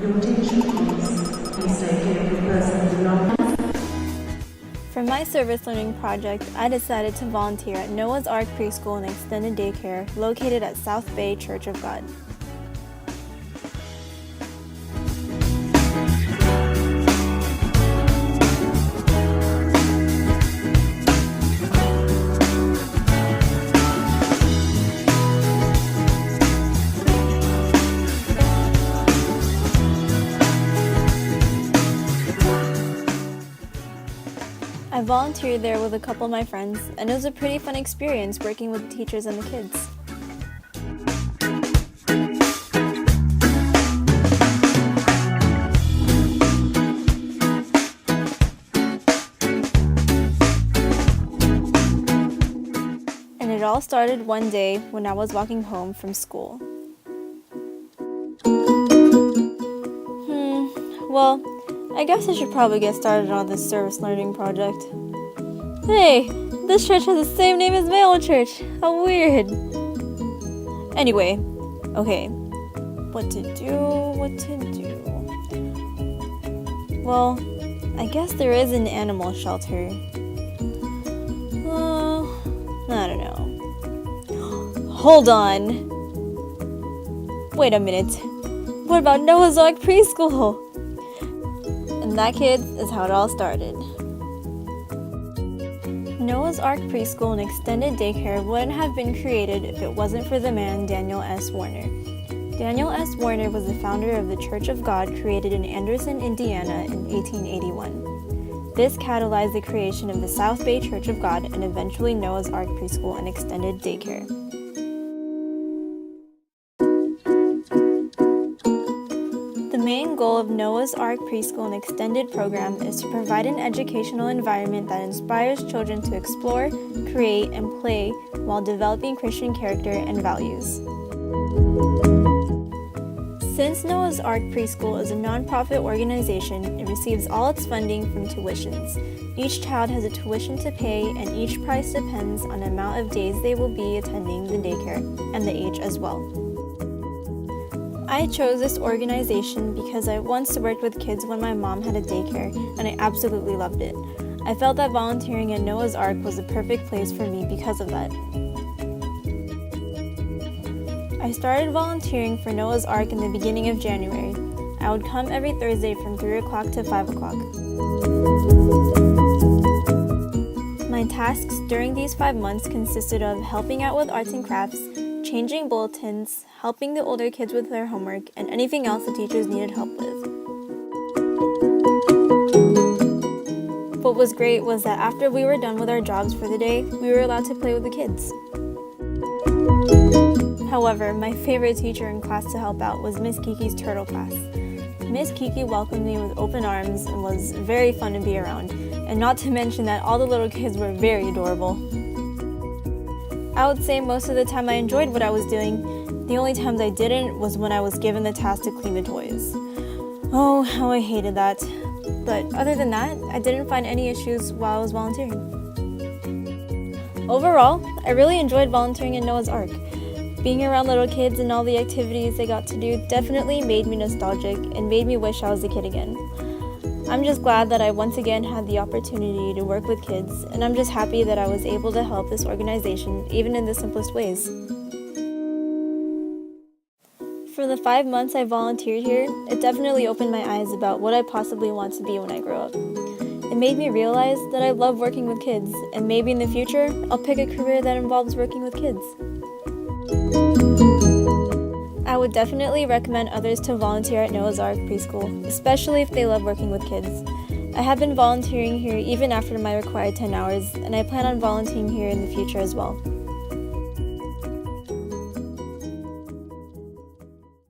Your attention please. Please take care of the person who belongs. For my service learning project, I decided to volunteer at Noah's Ark Preschool and Extended Daycare located at South Bay Church of God. I volunteered there with a couple of my friends, and it was a pretty fun experience working with the teachers and the kids. And it all started one day when I was walking home from school. Well, I guess I should probably get started on this service learning project. Hey, this church has the same name as my old church. How weird. Anyway, okay. What to do? Well, I guess there is an animal shelter. I don't know. Hold on. Wait a minute. What about Noah's Ark Preschool? And that, kids, is how it all started. Noah's Ark Preschool and Extended Daycare wouldn't have been created if it wasn't for the man Daniel S. Warner. Daniel S. Warner was the founder of the Church of God created in Anderson, Indiana in 1881. This catalyzed the creation of the South Bay Church of God and eventually Noah's Ark Preschool and Extended Daycare. The main goal of Noah's Ark Preschool and Extended program is to provide an educational environment that inspires children to explore, create, and play while developing Christian character and values. Since Noah's Ark Preschool is a nonprofit organization, it receives all its funding from tuitions. Each child has a tuition to pay, and each price depends on the amount of days they will be attending the daycare and the age as well. I chose this organization because I once worked with kids when my mom had a daycare, and I absolutely loved it. I felt that volunteering at Noah's Ark was the perfect place for me because of that. I started volunteering for Noah's Ark in the beginning of January. I would come every Thursday from 3 o'clock to 5 o'clock. My tasks during these 5 months consisted of helping out with arts and crafts, changing bulletins, helping the older kids with their homework, and anything else the teachers needed help with. What was great was that after we were done with our jobs for the day, we were allowed to play with the kids. However, my favorite teacher in class to help out was Miss Kiki's turtle class. Miss Kiki welcomed me with open arms and was very fun to be around, and not to mention that all the little kids were very adorable. I would say most of the time I enjoyed what I was doing. The only times I didn't was when I was given the task to clean the toys. Oh, how I hated that. But other than that, I didn't find any issues while I was volunteering. Overall, I really enjoyed volunteering at Noah's Ark. Being around little kids and all the activities they got to do definitely made me nostalgic and made me wish I was a kid again. I'm just glad that I once again had the opportunity to work with kids, and I'm just happy that I was able to help this organization even in the simplest ways. For the 5 months I volunteered here, it definitely opened my eyes about what I possibly want to be when I grow up. It made me realize that I love working with kids, and maybe in the future, I'll pick a career that involves working with kids. I would definitely recommend others to volunteer at Noah's Ark Preschool, especially if they love working with kids. I have been volunteering here even after my required 10 hours, and I plan on volunteering here in the future as well.